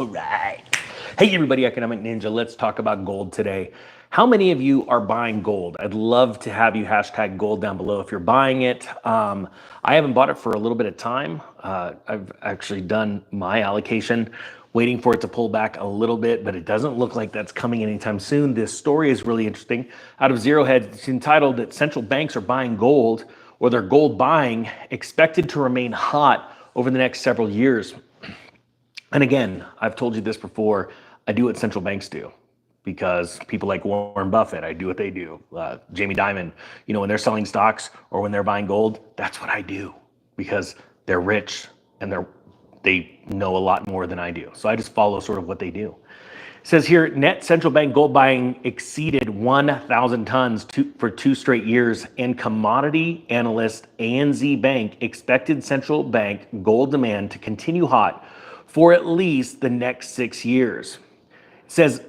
All right. Hey, everybody, Economic Ninja. Let's talk about gold today. How many of you are buying gold? I'd love to have you hashtag gold down below if you're buying it. I haven't bought it for a little bit of time. I've actually done my allocation, waiting for it to pull back a little bit, but it doesn't look like that's coming anytime soon. This story is really interesting. Out of Zero Hedge, it's entitled that central banks are buying gold, or their gold buying expected to remain hot over the next several years. And again, I've told you this before, I do what central banks do because people like Warren Buffett, I do what they do. Jamie Dimon, when they're selling stocks or when they're buying gold, that's what I do because they're rich and they know a lot more than I do. So I just follow sort of what they do. It says here, net central bank gold buying exceeded 1,000 tons for 2 straight years, and commodity analyst ANZ Bank expected central bank gold demand to continue hot for at least the next 6 years. It says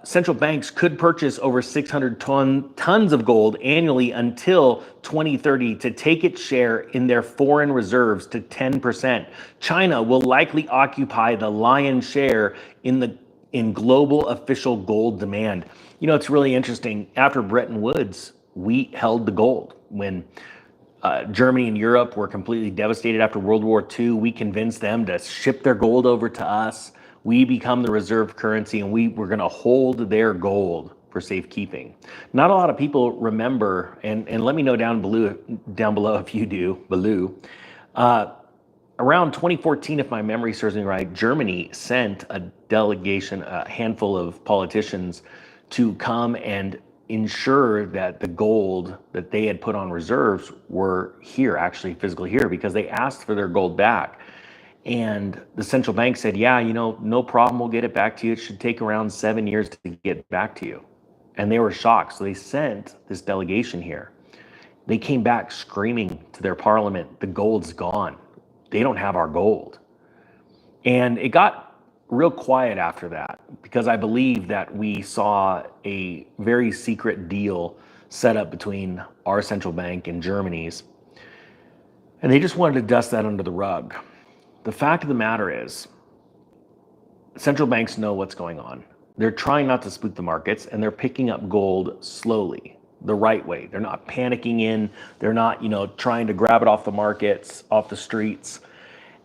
central banks could purchase over 600 tons of gold annually until 2030 to take its share in their foreign reserves to 10%. China will likely occupy the lion's share in global official gold demand. It's really interesting. After Bretton Woods, we held the gold. When Germany and Europe were completely devastated after World War II, we convinced them to ship their gold over to us. We become the reserve currency, and we were going to hold their gold for safekeeping. Not a lot of people remember, and let me know down below if you do, around 2014, if my memory serves me right, Germany sent a delegation, a handful of politicians, to come and ensure that the gold that they had put on reserves were here, actually physically here, because they asked for their gold back. And the central bank said, yeah, no problem, we'll get it back to you. It should take around 7 years to get back to you. And they were shocked. So they sent this delegation here. They came back screaming to their parliament, the gold's gone. They don't have our gold. And it got real quiet after that because I believe that we saw a very secret deal set up between our central bank and Germany's. And they just wanted to dust that under the rug. The fact of the matter is, central banks know what's going on. They're trying not to spook the markets, and they're picking up gold slowly, the right way. They're not panicking in. They're not, trying to grab it off the markets, off the streets.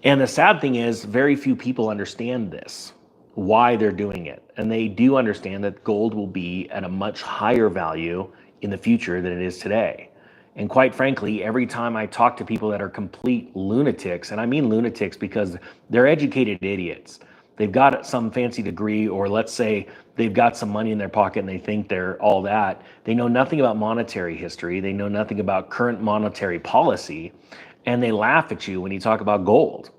And the sad thing is, very few people understand this, why they're doing it. And they do understand that gold will be at a much higher value in the future than it is today. And quite frankly, every time I talk to people that are complete lunatics, and I mean lunatics because they're educated idiots. They've got some fancy degree, or let's say they've got some money in their pocket and they think they're all that. They know nothing about monetary history. They know nothing about current monetary policy. And they laugh at you when you talk about gold.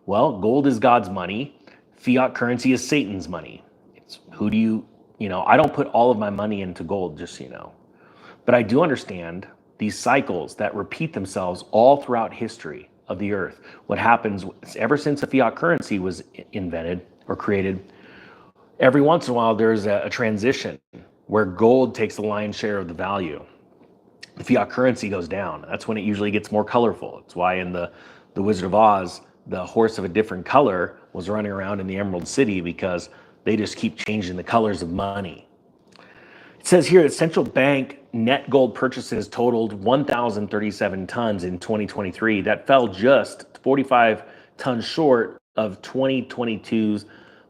Well, gold is God's money. Fiat currency is Satan's money. It's I don't put all of my money into gold, just so you know. But I do understand these cycles that repeat themselves all throughout history of the earth. What happens ever since the fiat currency was invented or created, every once in a while there's a transition where gold takes the lion's share of the value. The fiat currency goes down. That's when it usually gets more colorful. It's why in the Wizard of Oz, the horse of a different color was running around in the Emerald City, because they just keep changing the colors of money. It says here that central bank net gold purchases totaled 1,037 tons in 2023. That fell just 45 tons short of 2022's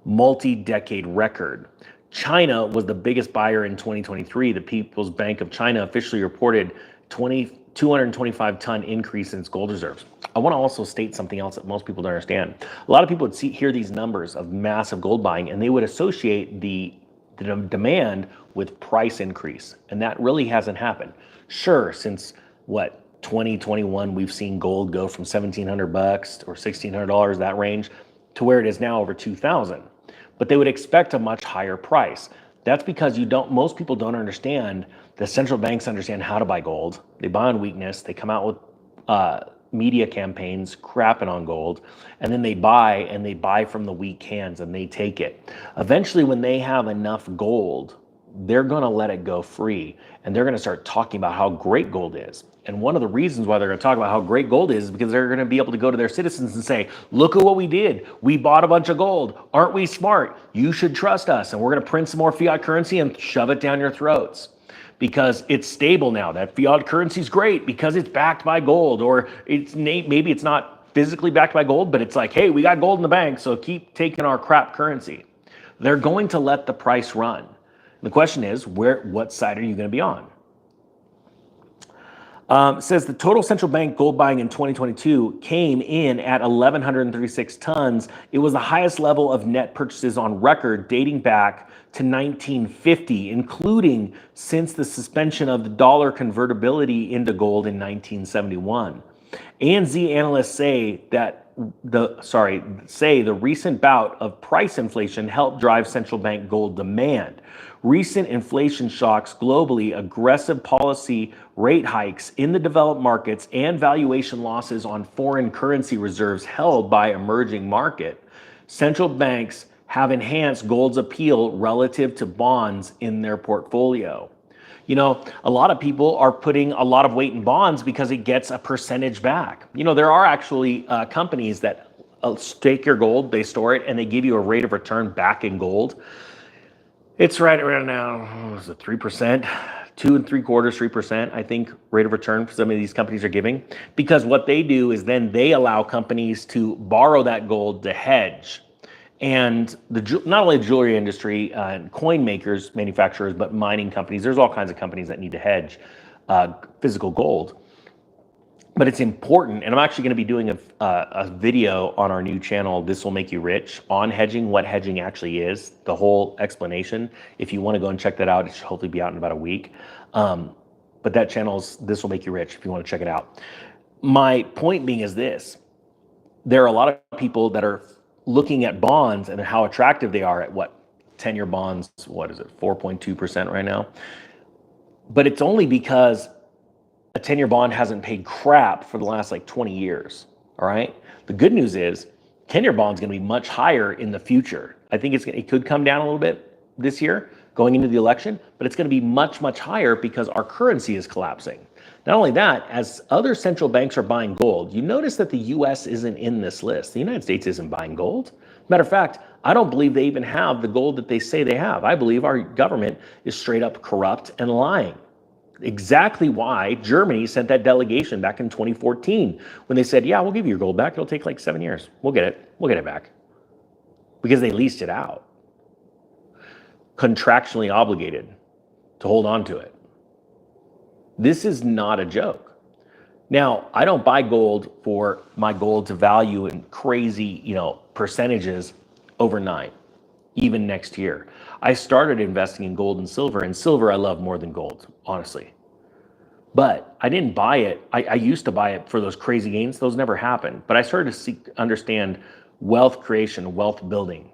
multi-decade record. China was the biggest buyer in 2023. The People's Bank of China officially reported 225-ton increase in its gold reserves. I want to also state something else that most people don't understand. A lot of people would hear these numbers of massive gold buying, and they would associate the demand with price increase, and that really hasn't happened. Sure, since 2021, we've seen gold go from $1,700 or $1,600, that range, to where it is now over $2,000. But they would expect a much higher price. That's because most people don't understand that central banks understand how to buy gold. They buy on weakness. They come out with media campaigns crapping on gold, and then they buy from the weak hands, and they take it. Eventually, when they have enough gold, they're going to let it go free, and they're going to start talking about how great gold is. And one of the reasons why they're going to talk about how great gold is because they're going to be able to go to their citizens and say, look at what we did. We bought a bunch of gold. Aren't we smart? You should trust us. And we're going to print some more fiat currency and shove it down your throats because it's stable now. That fiat currency is great because it's backed by gold, or maybe it's not physically backed by gold, but it's like, hey, we got gold in the bank, so keep taking our crap currency. They're going to let the price run. The question is, what side are you going to be on? It says the total central bank gold buying in 2022 came in at 1,136 tons. It was the highest level of net purchases on record dating back to 1950, including since the suspension of the dollar convertibility into gold in 1971. ANZ analysts say that the recent bout of price inflation helped drive central bank gold demand. Recent inflation shocks globally, aggressive policy rate hikes in the developed markets, and valuation losses on foreign currency reserves held by emerging market central banks have enhanced gold's appeal relative to bonds in their portfolio. You know, a lot of people are putting a lot of weight in bonds because it gets a percentage back. You know, there are actually companies that stake your gold, they store it, and they give you a rate of return back in gold. It's right around now, what is it, 3%, 2 3/4, 3%, I think, rate of return for some of these companies are giving. Because what they do is then they allow companies to borrow that gold to hedge. And not only the jewelry industry and coin makers, manufacturers, but mining companies, there's all kinds of companies that need to hedge physical gold. But it's important, and I'm actually going to be doing a video on our new channel, This Will Make You Rich, on hedging, what hedging actually is, the whole explanation. If you want to go and check that out, it should hopefully be out in about a week. But that channel's This Will Make You Rich if you want to check it out. My point being is this. There are a lot of people that are looking at bonds and how attractive they are at 10-year bonds, 4.2% right now. But it's only because a 10-year bond hasn't paid crap for the last 20 years, all right? The good news is 10-year bond's gonna be much higher in the future. I think it could come down a little bit this year going into the election, but it's gonna be much, much higher because our currency is collapsing. Not only that, as other central banks are buying gold, you notice that the US isn't in this list. The United States isn't buying gold. Matter of fact, I don't believe they even have the gold that they say they have. I believe our government is straight up corrupt and lying. Exactly why Germany sent that delegation back in 2014 when they said, yeah, we'll give you your gold back. It'll take 7 years. We'll get it. We'll get it back. Because they leased it out. Contractually obligated to hold on to it. This is not a joke. Now, I don't buy gold for my gold to value in crazy, percentages overnight, even next year. I started investing in gold and silver I love more than gold, honestly. But I didn't buy it. I used to buy it for those crazy gains. Those never happened. But I started to understand wealth creation, wealth building,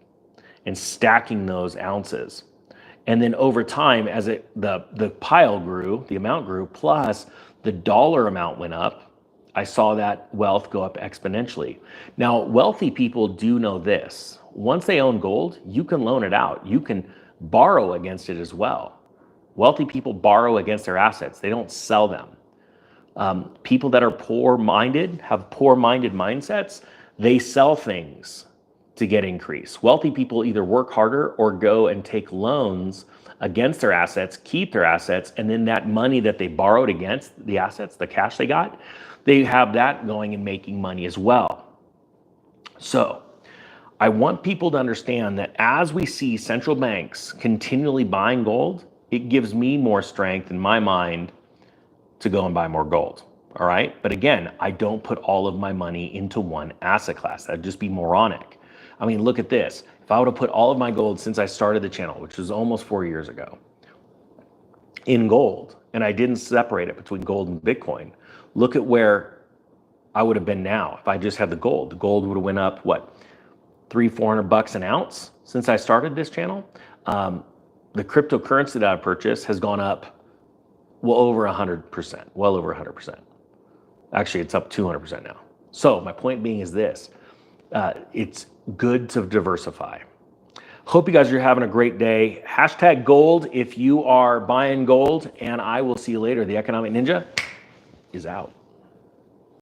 and stacking those ounces. And then over time, as the pile grew, the amount grew, plus the dollar amount went up, I saw that wealth go up exponentially. Now, wealthy people do know this. Once they own gold, you can loan it out. You can borrow against it as well. Wealthy people borrow against their assets. They don't sell them. People that are poor-minded, have poor-minded mindsets, they sell things to get increase. Wealthy people either work harder or go and take loans against their assets, keep their assets, and then that money that they borrowed against the assets, the cash they got, they have that going and making money as well. So I want people to understand that as we see central banks continually buying gold, it gives me more strength in my mind to go and buy more gold. All right. But again, I don't put all of my money into one asset class. That'd just be moronic. I mean, look at this. If I would have put all of my gold since I started the channel, which was almost 4 years ago, in gold, and I didn't separate it between gold and Bitcoin, look at where I would have been now if I just had the gold. The gold would have went up, $300-400 an ounce since I started this channel. The cryptocurrency that I purchased has gone up well over 100%. Actually, it's up 200% now. So my point being is this. It's good to diversify. Hope you guys are having a great day. #gold if you are buying gold, and I will see you later. The Economic Ninja is out.